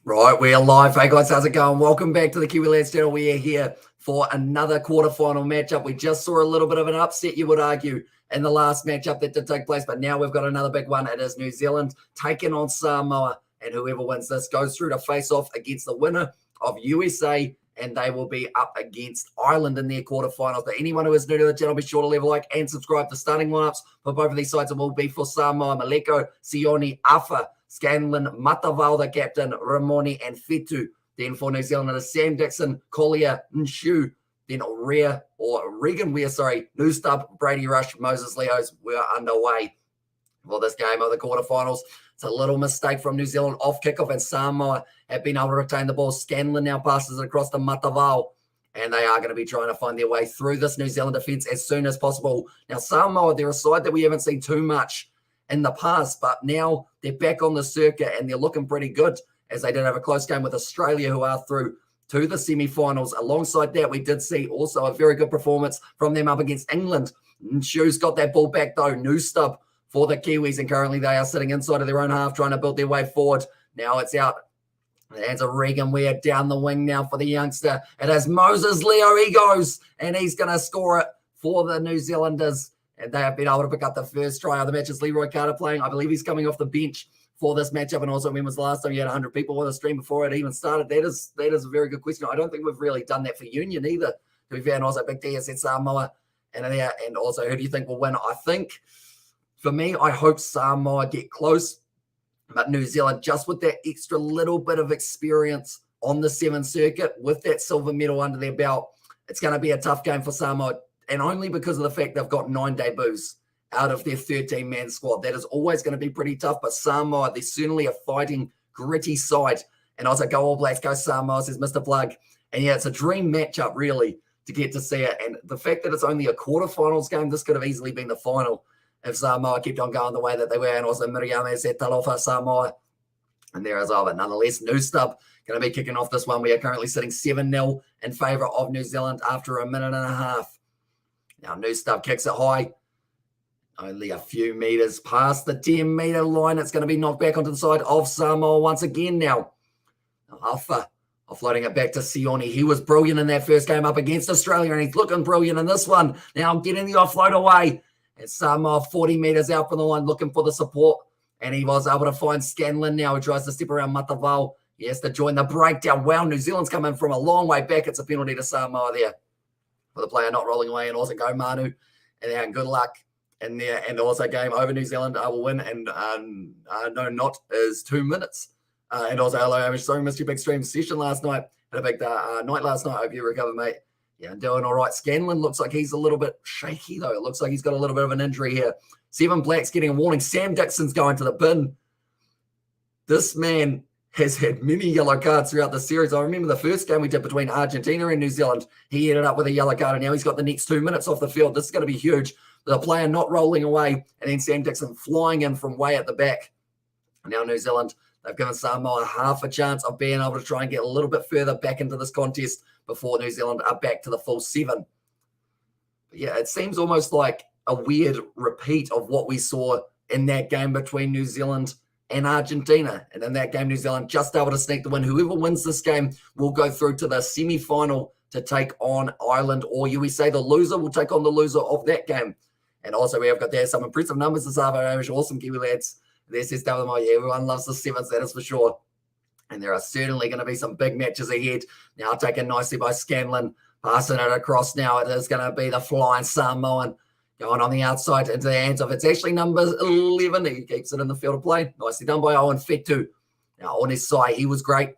Right, we are live. Hey guys, how's it going? Welcome back to the Kiwi Lads channel. We are here for another quarterfinal matchup. We just saw a little bit of an upset, you would argue, in the last matchup that did take place, but now we've got another big one. It is New Zealand taking on Samoa, and whoever wins this goes through to face off against the winner of USA, and they will be up against Ireland in their quarterfinals. But anyone who is new to the channel, be sure to leave a like and subscribe. The starting lineups for both of these sides will be for Samoa: Maleko, Sione, Afa, Scanlon, Matavao, the captain, Ramoni, and Fetu. Then for New Zealand, it is Sam Dixon, Collier, Nshu, then Regan Weir, Newstub, Brady Rush, Moses Leos. We're underway for this game of the quarterfinals. It's a little mistake from New Zealand off kickoff, and Samoa have been able to retain the ball. Scanlon now passes it across to Matavao, and they are going to be trying to find their way through this New Zealand defence as soon as possible. Now, Samoa, they're a side that we haven't seen too much in the past, but now they're back on the circuit and they're looking pretty good, as they did have a close game with Australia, who are through to the semi-finals. Alongside that, we did see also a very good performance from them up against England. Nshu's got that ball back though. New stub for the Kiwis, and currently they are sitting inside of their own half trying to build their way forward. Now it's out. There's a Regan Weir down the wing now for the youngster. It is Moses Leo. He goes, and he's going to score it for the New Zealanders. And they have been able to pick up the first try of the match. It's Leroy Carter playing. I believe he's coming off the bench for this matchup. And also, when was the last time you had 100 people on the stream before it even started? That is a very good question. I don't think we've really done that for Union either, to be fair. And also, Big D has said Samoa. And also, who do you think will win? I think, for me, I hope Samoa get close. But New Zealand, just with that extra little bit of experience on the Sevens circuit, with that silver medal under their belt, it's going to be a tough game for Samoa. And only because of the fact they've got 9 debuts out of their 13-man squad. That is always going to be pretty tough. But Samoa, they're certainly a fighting, gritty side. And also, go All Blacks, go Samoa, says Mr. Plug. And yeah, it's a dream matchup, really, to get to see it. And the fact that it's only a quarterfinals game, this could have easily been the final if Samoa kept on going the way that they were. And also, Miriame said Talofa Samoa. And there as well. But nonetheless, New Stub going to be kicking off this one. We are currently sitting 7-0 in favour of New Zealand after a minute and a half. Now, New Stub kicks it high. Only a few meters past the 10-meter line. It's going to be knocked back onto the side of Samoa once again now. Alpha offloading it back to Sione. He was brilliant in that first game up against Australia, and he's looking brilliant in this one. Now getting the offload away. And Samoa 40 meters out from the line looking for the support. And he was able to find Scanlon now, who tries to step around Matavao. He has to join the breakdown. Wow, New Zealand's coming from a long way back. It's a penalty to Samoa there for the player not rolling away, and also go Manu. And good luck in there. And also game over. New Zealand will win. And no, not is 2 minutes. And also, hello, Amish. Sorry, missed your big stream session last night. Had a big night last night. Hope you recover, mate. Yeah, doing all right. Scanlon looks like he's a little bit shaky, though. It looks like he's got a little bit of an injury here. 7 Blacks getting a warning. Sam Dixon's going to the bin. This man has had many yellow cards throughout the series. I remember the first game we did between Argentina and New Zealand. He ended up with a yellow card, and now he's got the next 2 minutes off the field. This is going to be huge. The player not rolling away, and then Sam Dixon flying in from way at the back. And now New Zealand, they've given Samoa half a chance of being able to try and get a little bit further back into this contest before New Zealand are back to the full 7. But yeah, it seems almost like a weird repeat of what we saw in that game between New Zealand and Argentina. And in that game, New Zealand just able to sneak the win. Whoever wins this game will go through to the semi-final to take on Ireland or USA. The loser will take on the loser of that game. And also, we have got there some impressive numbers this afternoon. Awesome, Kiwi lads. There says WMO, yeah, everyone loves the Sevens, that is for sure. And there are certainly going to be some big matches ahead. Now taken nicely by Scanlon. Passing it across now. It is going to be the flying Samoan going on the outside into the hands of, it's actually number 11. He keeps it in the field of play. Nicely done by Owen Fetu. Now on his side, he was great.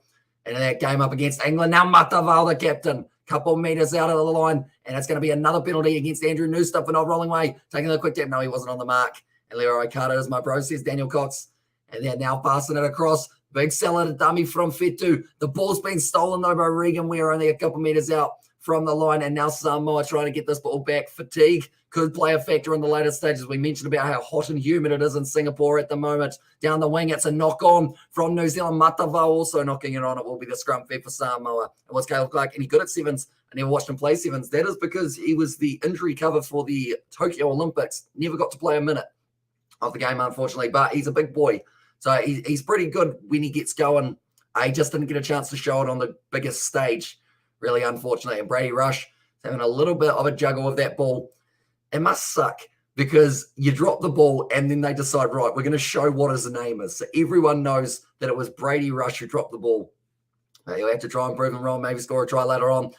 And in that game up against England, now Matavao, the captain, couple meters out of the line. And it's going to be another penalty against Andrew Newstuff for not rolling away. Taking the quick tap. No, he wasn't on the mark. And Leroy Carter is my bro, says Daniel Cox. And they're now passing it across. Big seller to dummy from Fetu. The ball's been stolen though by Regan Weir, only a couple meters out from the line. And now Samoa trying to get this ball back. Fatigue could play a factor in the later stages. We mentioned about how hot and humid it is in Singapore at the moment. Down the wing, it's a knock on from New Zealand. Matavao also knocking it on. It will be the scrum fed for Samoa. And what's Caleb Clark? Any good at Sevens? I never watched him play Sevens. That is because he was the injury cover for the Tokyo Olympics. Never got to play a minute of the game, unfortunately. But he's a big boy. So he's pretty good when he gets going I just didn't get a chance to show it on the biggest stage, really unfortunately. And Brady Rush is having a little bit of a juggle with that ball. It must suck because you drop the ball and then they decide, right, we're going to show what his name is. So everyone knows that it was Brady Rush who dropped the ball. He'll have to try and prove him wrong, maybe score a try later on.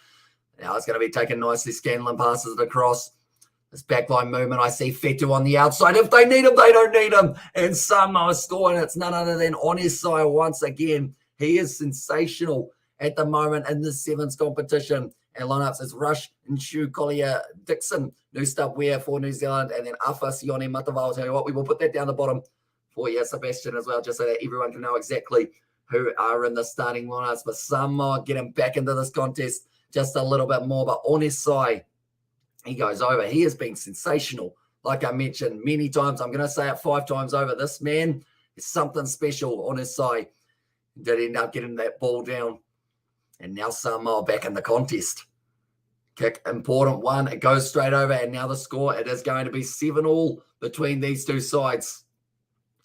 Now it's going to be taken nicely. Scanlon passes it across. This backline movement, I see Fetu on the outside. If they need him, they don't need him. And Samoa scoring. It's none other than on his side once again. He is sensational at the moment in the sevens competition. And lineups is Rush, Nshu, Collier, Dixon, new stub Weir for New Zealand, and then Afa, Sione, Matavao. I'll tell you what, we will put that down the bottom for you, Sebastian, as well, just so that everyone can know exactly who are in the starting lineups. But Samoa getting back into this contest just a little bit more. But on his side, he goes over. He has been sensational. Like I mentioned many times, I'm going to say it 5 times over. This man is something special on his side. He did end up getting that ball down. And now Samoa back in the contest. Kick, important one. It goes straight over. And now the score, it is going to be 7-all between these two sides.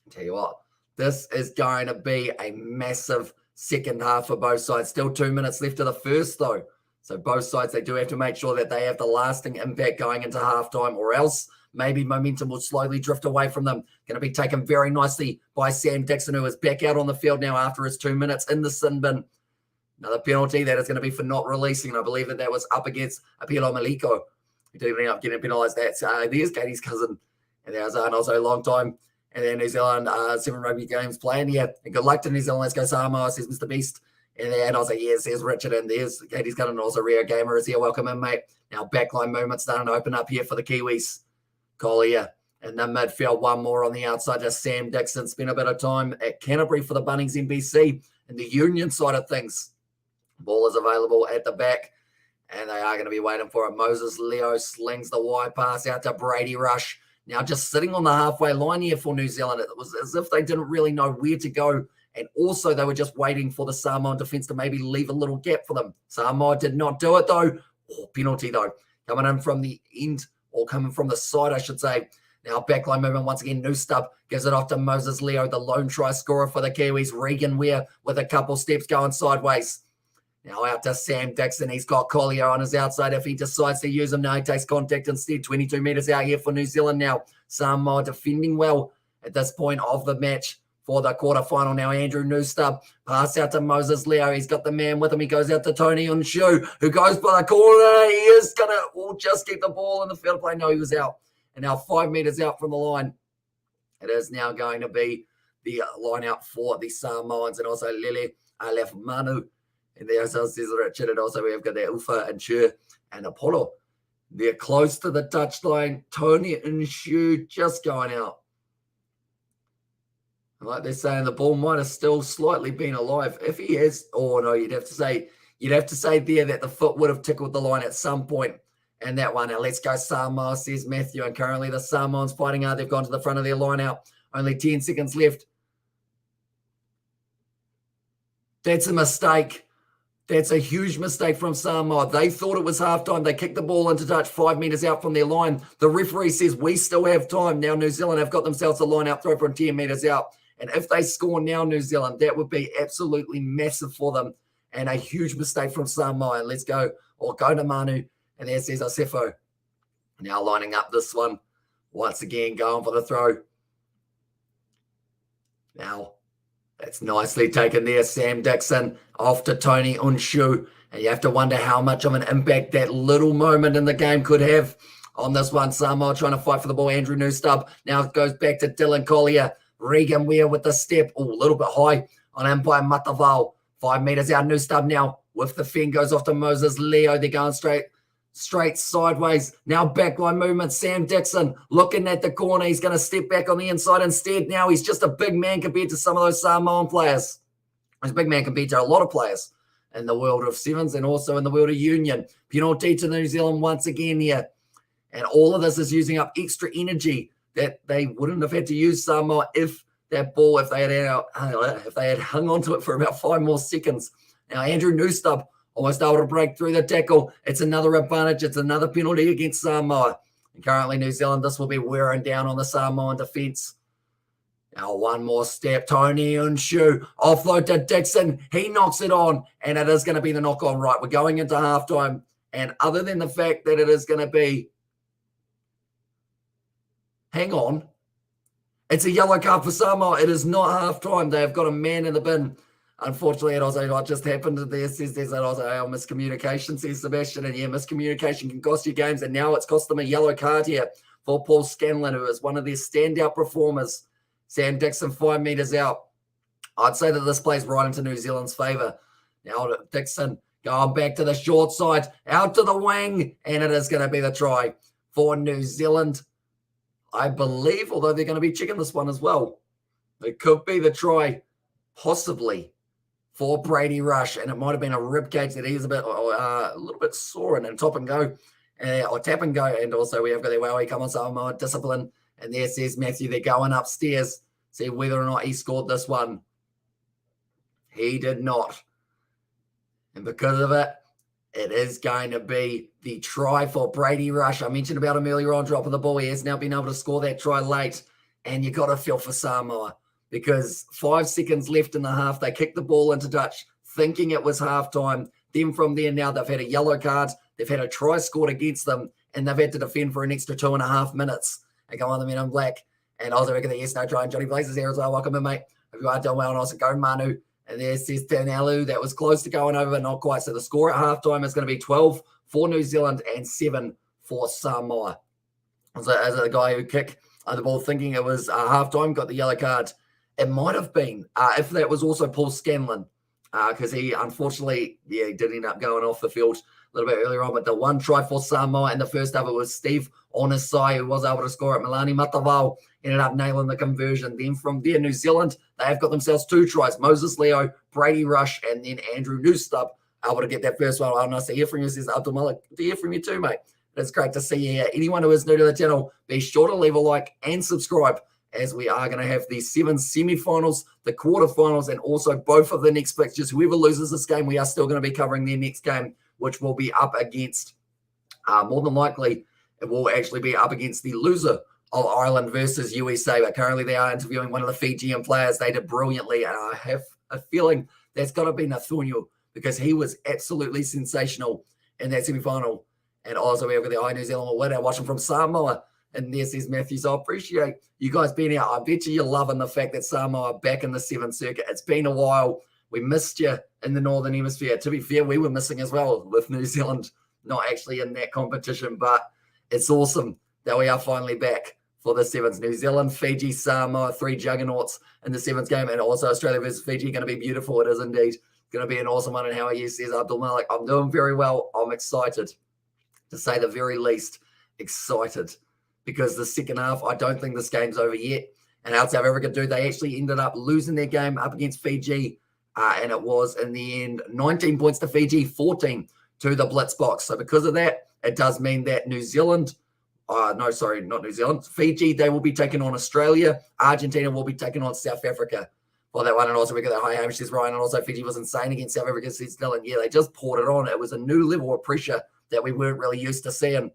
I'll tell you what, this is going to be a massive second half for both sides. Still 2 minutes left of the first, though. So both sides, they do have to make sure that they have the lasting impact going into halftime, or else maybe momentum will slowly drift away from them. Going to be taken very nicely by Sam Dixon, who is back out on the field now after his 2 minutes in the sin bin. Another penalty that is going to be for not releasing. And I believe that was up against Apilo Maliko, who did end up getting penalised. There's Katie's cousin. And there's also a long time. And then New Zealand Seven Rugby games playing here. And good luck to New Zealand. Let's go Samoa, says Mr. Beast. And then I was like, yes, there's Richard. And there's Katie's cousin. And also Rio Gamer is here. Welcome in, mate. Now backline movement starting to open up here for the Kiwis. Collier in the midfield. One more on the outside. Just Sam Dixon. Spent a bit of time at Canterbury for the Bunnings NBC and the Union side of things. Ball is available at the back, and they are going to be waiting for it. Moses Leo slings the wide pass out to Brady Rush. Now just sitting on the halfway line here for New Zealand. It was as if they didn't really know where to go, and also they were just waiting for the Samoan defense to maybe leave a little gap for them. Samoa did not do it, though. Penalty, though. Coming in from the end, or coming from the side, I should say. Now backline movement once again. New stub gives it off to Moses Leo, the lone try scorer for the Kiwis. Regan Weir with a couple steps going sideways. Now out to Sam Dixon. He's got Collier on his outside. If he decides to use him now, he takes contact instead. 22 metres out here for New Zealand now. Samoa defending well at this point of the match for the quarterfinal. Now Andrew Newstub. Pass out to Moses Leo. He's got the man with him. He goes out to Tony Unshu, who goes by the corner. He is going to just keep the ball in the field play. No, he was out. And now 5 metres out from the line. It is now going to be the line out for the Samoans and also Lele Alef Manu. And there's Richard, and also we have got the Ufa and Chur and Apollo. They're close to the touchline. Tony and Shu just going out. Like they're saying, the ball might have still slightly been alive. If he has, oh no, you'd have to say there that the foot would have tickled the line at some point. And that one, now let's go Samoa, says Matthew. And currently the Samoans fighting hard. They've gone to the front of their line out. Only 10 seconds left. That's a mistake. That's a huge mistake from Samoa. They thought it was halftime. They kicked the ball into touch 5 metres out from their line. The referee says we still have time. Now New Zealand have got themselves a line out throw from 10 metres out. And if they score now, New Zealand, that would be absolutely massive for them. And a huge mistake from Samoa. And let's go, or go to Manu. And there says Asefo. Now lining up this one. Once again, going for the throw. Now, that's nicely taken there. Sam Dixon off to Tony Unshu. And you have to wonder how much of an impact that little moment in the game could have on this one. Samoa trying to fight for the ball. Andrew Newstub. Now it goes back to Dylan Collier. Regan Weir with the step. Oh, a little bit high on Empire Matavao. 5 metres out. Newstub now with the fin. Goes off to Moses Leo. They're going straight sideways. Now backline movement. Sam Dixon looking at the corner. He's going to step back on the inside instead. Now he's just a big man compared to some of those Samoan players. He's a big man compared to a lot of players in the world of sevens and also in the world of union. Penalty to New Zealand once again here. And all of this is using up extra energy that they wouldn't have had to use Samoa if that ball, if they had hung on to it for about 5 more seconds. Now Andrew Newstub almost able to break through the tackle. It's another advantage. It's another penalty against Samoa. And currently New Zealand, this will be wearing down on the Samoan defence. Now one more step, Tony Unshu, offload to Dixon. He knocks it on, and it is going to be the knock on. Right, we're going into halftime, and other than the fact that it is going to be, hang on, it's a yellow card for Samoa. It is not halftime. They have got a man in the bin. Unfortunately, it also what just happened there says there's that also miscommunication, says Sebastian. And yeah, miscommunication can cost you games. And now it's cost them a yellow card here for Paul Scanlon, who is one of their standout performers. Sam Dixon 5 meters out. I'd say that this plays right into New Zealand's favour. Now Dixon going back to the short side, out to the wing, and it is going to be the try for New Zealand. I believe, although they're going to be checking this one as well. It could be the try, possibly, for Brady Rush, and it might have been a rib cage that he's a little bit sore and top and go, or tap and go, and also we have got the Wowie come on some discipline, and there says Matthew, they're going upstairs, see whether or not he scored this one. He did not, and because of it, it is going to be the try for Brady Rush. I mentioned about him earlier on, dropping the ball. He has now been able to score that try late. And you got to feel for Samoa because 5 seconds left in the half. They kicked the ball into touch, thinking it was halftime. Then from there, now they've had a yellow card. They've had a try scored against them, and they've had to defend for an extra 2.5 minutes. They go on the men in black. And I was reckon the yes, no try. And Johnny Blaze is here as well. Welcome in, mate. Hope you are doing well. And also go Manu. And there says Tanalu, that was close to going over, but not quite. So the score at halftime is going to be 12 for New Zealand and 7 for Samoa. So as a guy who kicked the ball thinking it was halftime, got the yellow card. It might have been, if that was also Paul Scanlon, because he unfortunately, he did end up going off the field a little bit earlier on. But the one try for Samoa and the first of it was Steve on his side, who was able to score it. Milani Matavao ended up nailing the conversion. Then from there, New Zealand, they have got themselves 2 tries. Moses Leo, Brady Rush, and then Andrew Newstub able to get that first one. Oh, nice to hear from you, says Abdul Malik. Good to hear from you too, mate. It's great to see you here. Anyone who is new to the channel, be sure to leave a like and subscribe, as we are going to have the 7 semi-finals, the quarterfinals, and also both of the next fixtures. Whoever loses this game, we are still going to be covering their next game, which will be up against, more than likely, it will actually be up against the loser of Ireland versus USA. But currently they are interviewing one of the Fijian players. They did brilliantly, and I have a feeling that's got to be Nathaniel, because he was absolutely sensational in that semi-final. And also we have got the New Zealand winner watching from Samoa. And there says Matthews, I appreciate you guys being out. I bet you're loving the fact that Samoa are back in the 7th circuit. It's been a while. We missed you in the Northern Hemisphere. To be fair, we were missing as well, with New Zealand not actually in that competition. But it's awesome that we are finally back for the 7s. New Zealand, Fiji, Samoa, 3 juggernauts in the 7th game. And also Australia versus Fiji, going to be beautiful. It is indeed going to be an awesome one. And how he says, Abdul Malik, I'm doing very well. I'm excited, to say the very least, excited. Because the second half, I don't think this game's over yet. And how South Africa do, they actually ended up losing their game up against Fiji. And it was, in the end, 19 points to Fiji, 14 to the Blitz box. So because of that, it does mean that New Zealand, no, sorry, not New Zealand, Fiji, they will be taking on Australia. Argentina will be taking on South Africa for that one. And also we got that high Hamish, says Ryan. And also Fiji was insane against South Africa, says Dylan. Yeah, they just poured it on. It was a new level of pressure that we weren't really used to seeing.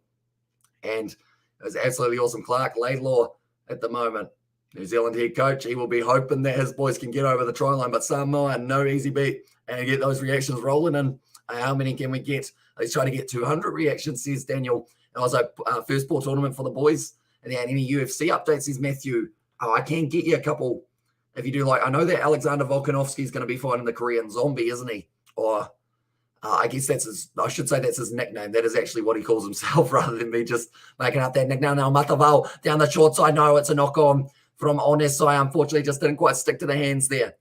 And it was absolutely awesome. Clark Laidlaw at the moment, New Zealand head coach. He will be hoping that his boys can get over the try line, but Samoa, no easy beat, and get those reactions rolling. And how many can we get? Let's try to get 200 reactions, says Daniel. And also, first ball tournament for the boys. And then any UFC updates, says Matthew. I can get you a couple if you do like. I know that Alexander Volkanovski is going to be fighting the Korean Zombie, isn't he? Or I guess that's his, I should say that's his nickname. That is actually what he calls himself rather than me just making up that nickname. Now, Mataval down the short side. No, it's a knock on from Onesai. Unfortunately, just didn't quite stick to the hands there.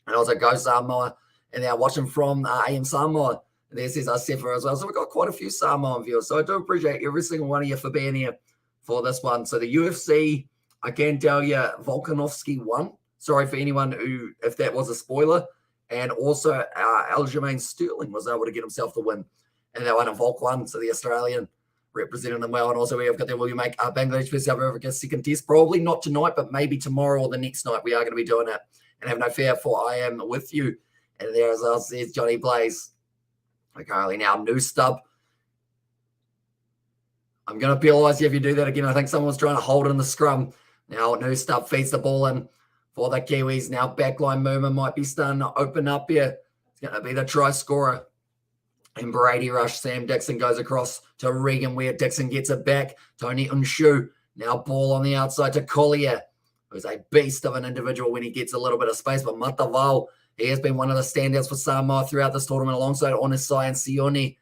And also go Samoa. And now watching from AM Samoa. And there says Sefa as well. So we've got quite a few Samoan viewers. So I do appreciate every single one of you for being here for this one. So the UFC, I can tell you, Volkanovski won. Sorry for anyone who, if that was a spoiler. And also, Aljamain Sterling was able to get himself the win. And that one in Volk won, so the Australian representing them well. And also, we have got that, will you make Bangladesh versus South Africa second test? Probably not tonight, but maybe tomorrow or the next night we are going to be doing it. And have no fear, for I am with you. And there as well says Johnny Blaze. Okay, now new stub. I'm going to penalise you if you do that again. I think someone's trying to hold in the scrum. Now new stub feeds the ball in. for the Kiwis. Now backline movement might be starting to open up here. It's going to be the try scorer. And Brady Rush, Sam Dixon goes across to Regan Ware. Dixon gets it back. Tony Unshu. Now ball on the outside to Collier, who's a beast of an individual when he gets a little bit of space. But Mataval, he has been one of the standouts for Samoa throughout this tournament alongside Onisai and Sione.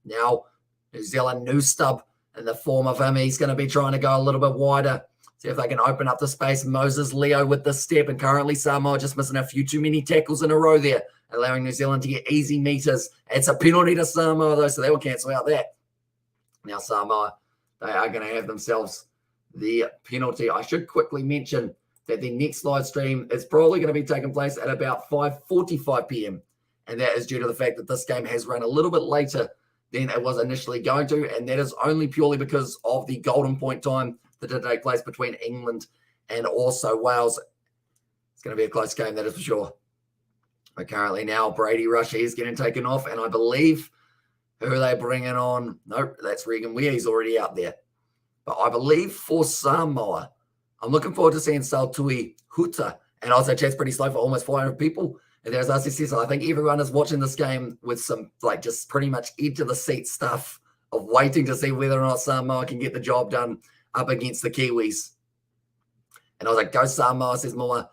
Now New Zealand new stub in the form of him. He's going to be trying to go a little bit wider. See if they can open up the space. Moses Leo with the step. And currently Samoa just missing a few too many tackles in a row there, allowing New Zealand to get easy meters. It's a penalty to Samoa, though, so they will cancel out that. Now Samoa, they are going to have themselves the penalty. I should quickly mention that the next live stream is probably going to be taking place at about 5:45 p.m. And that is due to the fact that this game has run a little bit later than it was initially going to. And that is only purely because of the golden point time that did take place between England and also Wales. It's going to be a close game, that is for sure. But currently now Brady Rush is getting taken off. And I believe, who are they bringing on? Nope, that's Regan Ware. He's already out there. But I believe for Samoa, I'm looking forward to seeing Saltui Huta. And also chat's pretty slow for almost 400 people. And there's RCC, so I think everyone is watching this game with some, like, just pretty much edge of the seat stuff of waiting to see whether or not Samoa can get the job done up against the Kiwis. And I was like, go Samoa, says more.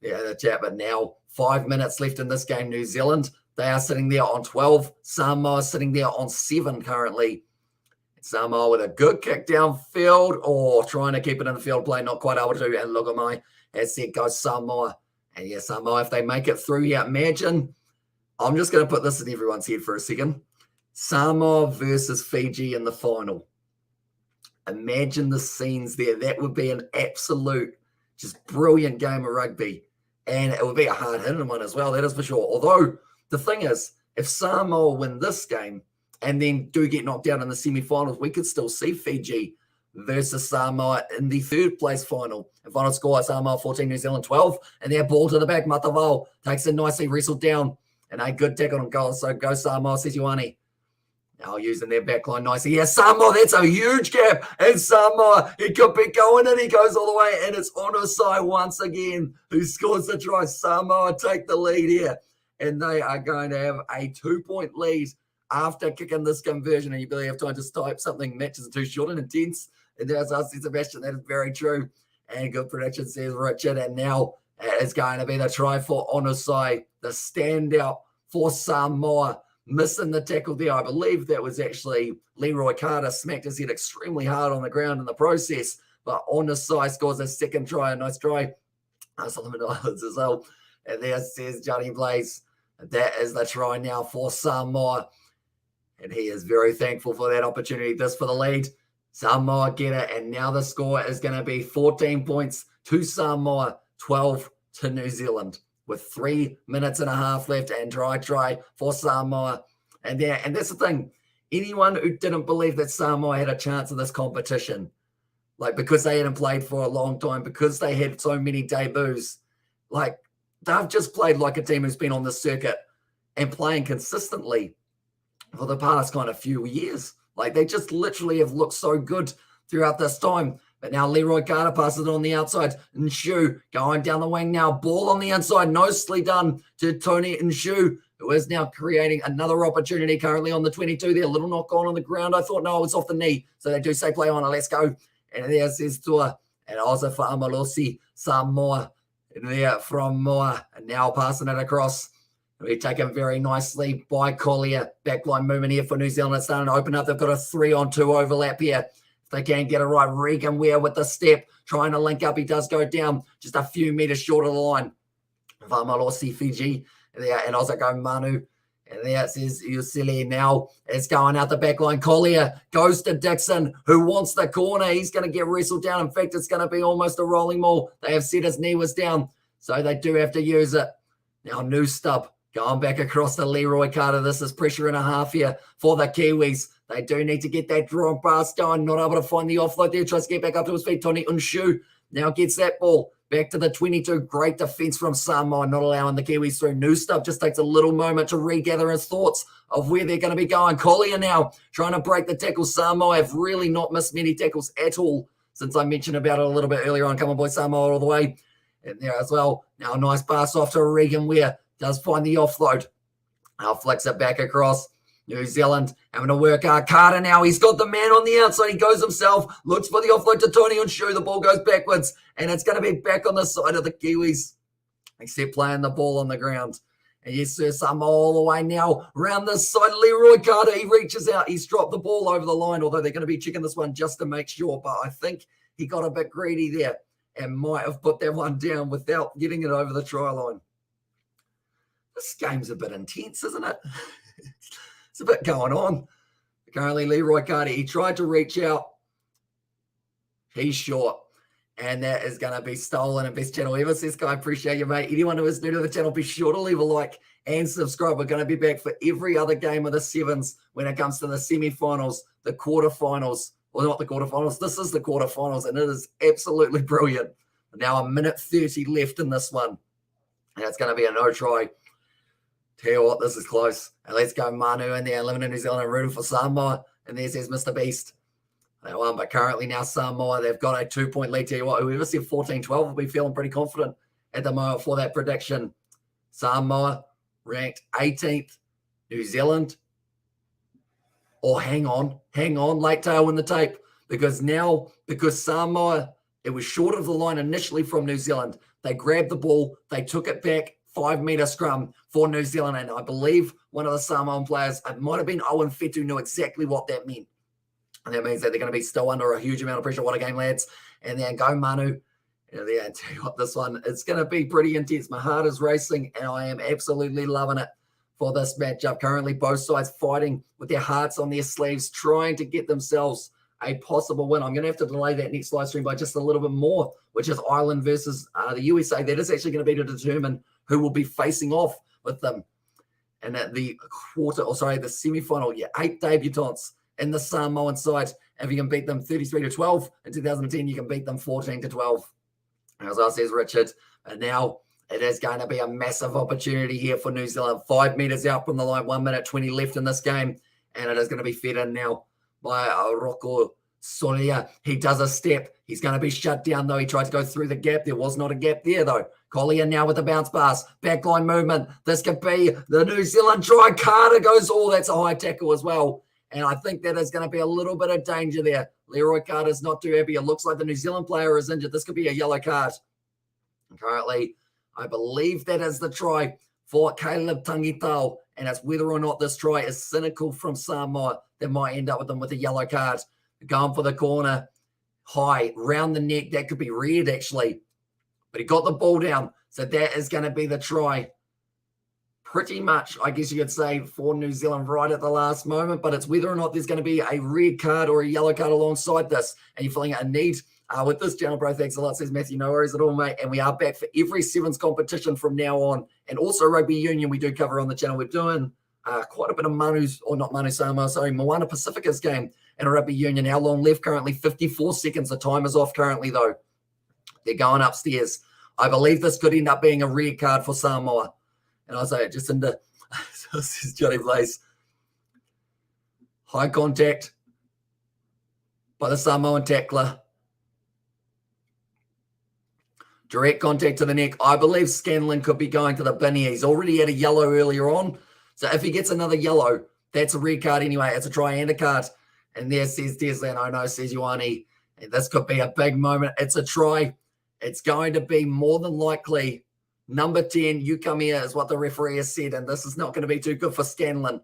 Yeah, the chat. But now 5 minutes left in this game. New Zealand, they are sitting there on 12. Samoa sitting there on 7 currently. Samoa with a good kick downfield, or trying to keep it in the field play, not quite able to. And look at my, as said, goes Samoa. And yeah, Samoa, if they make it through, yeah, imagine, I'm just going to put this in everyone's head for a second. Samoa versus Fiji in the final. Imagine the scenes there. That would be an absolute, just brilliant game of rugby. And it would be a hard-hitting one as well, that is for sure. Although, the thing is, if Samoa win this game and then do get knocked out in the semi-finals, we could still see Fiji versus Samoa in the third place final. And final score, Samoa 14, New Zealand 12. And their ball to the back, Mataval takes it nicely, wrestled down. And a good tackle on goal. So go Samoa, says Ioane. Now using their backline nicely. Yeah, Samoa, that's a huge gap. And Samoa, he could be going and he goes all the way. And it's Onisai once again who scores the try. Samoa take the lead here. And they are going to have a 2-point lead after kicking this conversion. And you barely have time to type something. Matches are too short and intense. And there's us, Sebastian. That is very true. And good prediction, says Richard. And now it is going to be the try for Onisai, the standout for Samoa. Missing the tackle there. I believe that was actually Leroy Carter smacked his head extremely hard on the ground in the process. But Onisai scores a second try. A nice try. Solomon Islands as well. And there says Johnny Blaze. That is the try now for Samoa. And he is very thankful for that opportunity. This for the lead. Samoa get it. And now the score is going to be 14 points to Samoa, 12 to New Zealand, with 3 minutes and a half left, and try for Samoa. And that's the thing. Anyone who didn't believe that Samoa had a chance in this competition, like because they hadn't played for a long time, because they had so many debuts, like they've just played like a team who's been on the circuit and playing consistently for the past kind of few years. Like they just literally have looked so good throughout this time. But now Leroy Carter passes it on the outside. Nshu going down the wing now. Ball on the inside. Nicely done to Tony Nshu, who is now creating another opportunity currently on the 22 there. Little knock on the ground. I thought, no, it's off the knee. So they do say play on it. Let's go. And there's his tour. And also for Amalosi Samoa there from Moa. And now passing it across. We take him very nicely by Collier. Backline movement here for New Zealand. It's starting to open up. They've got a 3-on-2 overlap here. If they can't get it right, Regan Ware with the step, trying to link up. He does go down just a few meters short of the line. Vamalosi Fiji. And also go Manu. And there it says Usili now. It's going out the back line. Collier goes to Dixon, who wants the corner. He's going to get wrestled down. In fact, it's going to be almost a rolling maul. They have said his knee was down, so they do have to use it. Now, new stub. Going back across to Leroy Carter. This is pressure and a half here for the Kiwis. They do need to get that draw pass going. Not able to find the offload there. Tries to get back up to his feet. Tony Unshu now gets that ball back to the 22. Great defense from Samoa, not allowing the Kiwis through. New stuff just takes a little moment to regather his thoughts of where they're going to be going. Collier now trying to break the tackle. Samoa have really not missed many tackles at all since I mentioned about it a little bit earlier on. Come on, boy, Samoa all the way. in there as well. Now a nice pass off to Regan Ware. Does find the offload. Now flicks it back across. New Zealand having to work hard. Carter now, he's got the man on the outside. He goes himself, looks for the offload to Tony Onshu. The ball goes backwards, and it's going to be back on the side of the Kiwis, except playing the ball on the ground. And yes, sir, Samoa all the way now. Round this side, Leroy Carter, he reaches out. He's dropped the ball over the line, although they're going to be checking this one just to make sure. But I think he got a bit greedy there and might have put that one down without getting it over the try line. This game's a bit intense, isn't it? It's a bit going on. Currently, Leroy Carter, he tried to reach out. He's short. And that is going to be stolen. And best channel ever, says Guy. Appreciate you, mate. Anyone who is new to the channel, be sure to leave a like and subscribe. We're going to be back for every other game of the Sevens when it comes to the semi-finals, the quarterfinals. Well, not the quarterfinals. This is the quarterfinals, and it is absolutely brilliant. Now a minute 30 left in this one. And it's going to be a no try. Tell you what, this is close. And let's go Manu in there, living in New Zealand and rooting for Samoa. And there says Mr. Beast. They won, but currently now Samoa, they've got a 2-point lead. Tell you what, whoever said 14-12 will be feeling pretty confident at the moment for that prediction. Samoa ranked 18th. New Zealand. Oh, hang on, late tail in the tape. Because Samoa, it was short of the line initially from New Zealand. They grabbed the ball, they took it back, 5-meter scrum for New Zealand. And I believe one of the Samoan players, it might have been Owen Fetu, knew exactly what that meant. And that means that they're going to be still under a huge amount of pressure. What a game, lads. And then go Manu. And then tell you what, this one, it's going to be pretty intense. My heart is racing, and I am absolutely loving it for this matchup. Currently, both sides fighting with their hearts on their sleeves, trying to get themselves a possible win. I'm going to have to delay that next live stream by just a little bit more, which is Ireland versus the USA. That is actually going to be to determine who will be facing off with them. And at the the semi-final, 8 debutants in the Samoan side. If you can beat them 33-12 in 2010, you can beat them 14-12. As I says, Richard. And now it is going to be a massive opportunity here for New Zealand. 5 meters out from the line, 1 minute 20 left in this game. And it is going to be fed in now by Rocco Soria. He does a step. He's going to be shut down, though. He tried to go through the gap. There was not a gap there, though. Collier now with the bounce pass. Backline movement. This could be the New Zealand try. Carter goes, that's a high tackle as well. And I think that is going to be a little bit of danger there. Leroy Carter's not too happy. It looks like the New Zealand player is injured. This could be a yellow card. And currently, I believe that is the try for Caleb Tangitau. And it's whether or not this try is cynical from Samoa that might end up with them with a yellow card. Going for the corner. High, round the neck. That could be red, actually. But he got the ball down. So that is going to be the try. Pretty much, I guess you could say, for New Zealand right at the last moment. But it's whether or not there's going to be a red card or a yellow card alongside this. And you're feeling a need with this channel, bro. Thanks a lot, says Matthew. No worries at all, mate. And we are back for every Sevens competition from now on. And also Rugby Union we do cover on the channel. We're doing quite a bit of Moana Pacifica's game and a Rugby Union. How long left currently? 54 seconds. The time is off currently, though. They're going upstairs. I believe this could end up being a red card for Samoa. And I say just into this is Johnny Blaze. High contact by the Samoan tackler. Direct contact to the neck. I believe Scanlon could be going to the bin here. He's already had a yellow earlier on. So if he gets another yellow, that's a red card anyway. It's a try and a card. And there says Deslan. I know, says Ioane. This could be a big moment. It's a try. It's going to be more than likely number 10, you come here, is what the referee has said, and this is not going to be too good for Scanlon.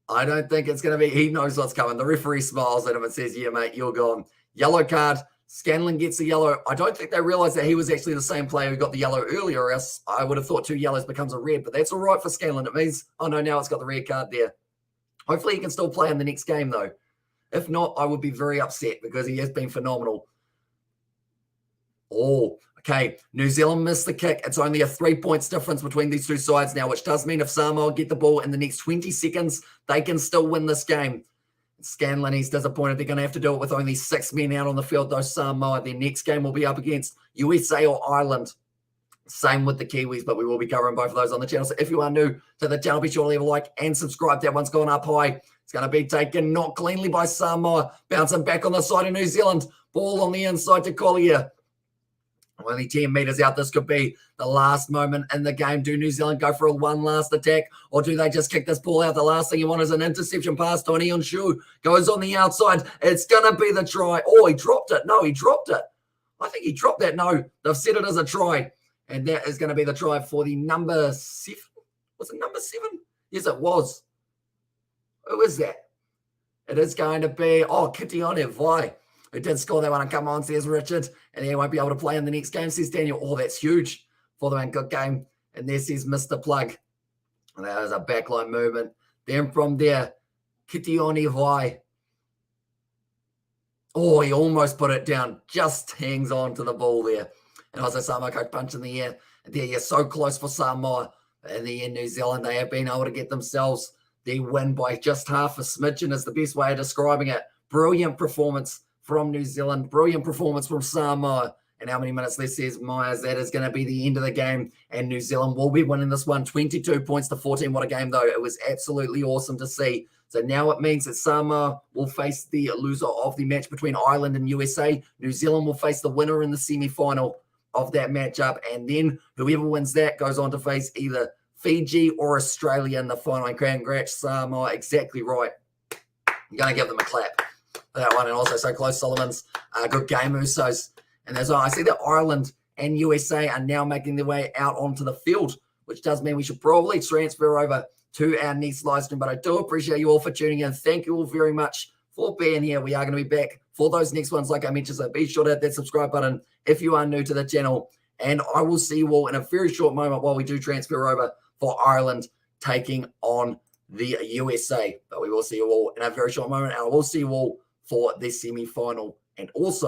I don't think it's going to be. He knows what's coming. The referee smiles at him and says, yeah, mate, you're gone. Yellow card. Scanlon gets the yellow. I don't think they realize that he was actually the same player who got the yellow earlier, or else I would have thought 2 yellows becomes a red, but that's all right for Scanlon. It means, oh, no, now it's got the red card there. Hopefully he can still play in the next game, though. If not, I would be very upset because he has been phenomenal. Oh, okay. New Zealand missed the kick. It's only a 3 points difference between these two sides now, which does mean if Samoa get the ball in the next 20 seconds, they can still win this game. Scanlon, he's disappointed. They're going to have to do it with only 6 men out on the field, though. Samoa, their next game will be up against USA or Ireland. Same with the Kiwis, but we will be covering both of those on the channel. So if you are new to the channel, be sure to leave a like and subscribe. That one's gone up high. It's going to be taken not cleanly by Samoa. Bouncing back on the side of New Zealand. Ball on the inside to Collier. Only 10 metres out. This could be the last moment in the game. Do New Zealand go for one last attack, or do they just kick this ball out? The last thing you want is an interception pass to an Ian Shu. Goes on the outside. It's going to be the try. Oh, he dropped it. No, he dropped it. I think he dropped that. No, they've set it as a try. And that is going to be the try for the number 7. Was it number 7? Yes, it was. Who is that? It is going to be, Kitione Vai, who did score that one. And come on, says Richard. And he won't be able to play in the next game, says Daniel. Oh, that's huge for them. Good game. And there says Mr. Plug. And that was a backline movement. Then from there, Kitione Vai. Oh, he almost put it down. Just hangs on to the ball there. And also Samoa coach punch in the air. And there, you're so close for Samoa. In the end, New Zealand, they have been able to get themselves the win by just half a smidgen is the best way of describing it. Brilliant performance from New Zealand. Brilliant performance from Samoa. And how many minutes left, says Myers? That is going to be the end of the game. And New Zealand will be winning this one. 22 points to 14. What a game, though. It was absolutely awesome to see. So now it means that Samoa will face the loser of the match between Ireland and USA. New Zealand will face the winner in the semi-final of that matchup. And then whoever wins that goes on to face either Fiji or Australia in the final. And congrats, Samoa. Exactly right. I'm going to give them a clap for that one. And also so close, Solomon's. Good game, Usos. And as I see that Ireland and USA are now making their way out onto the field, which does mean we should probably transfer over to our next live stream. But I do appreciate you all for tuning in. Thank you all very much for being here. We are going to be back for those next ones, like I mentioned. So be sure to hit that subscribe button if you are new to the channel. And I will see you all in a very short moment while we do transfer over for Ireland taking on the USA. But we will see you all in a very short moment. And I will see you all for the semi-final and also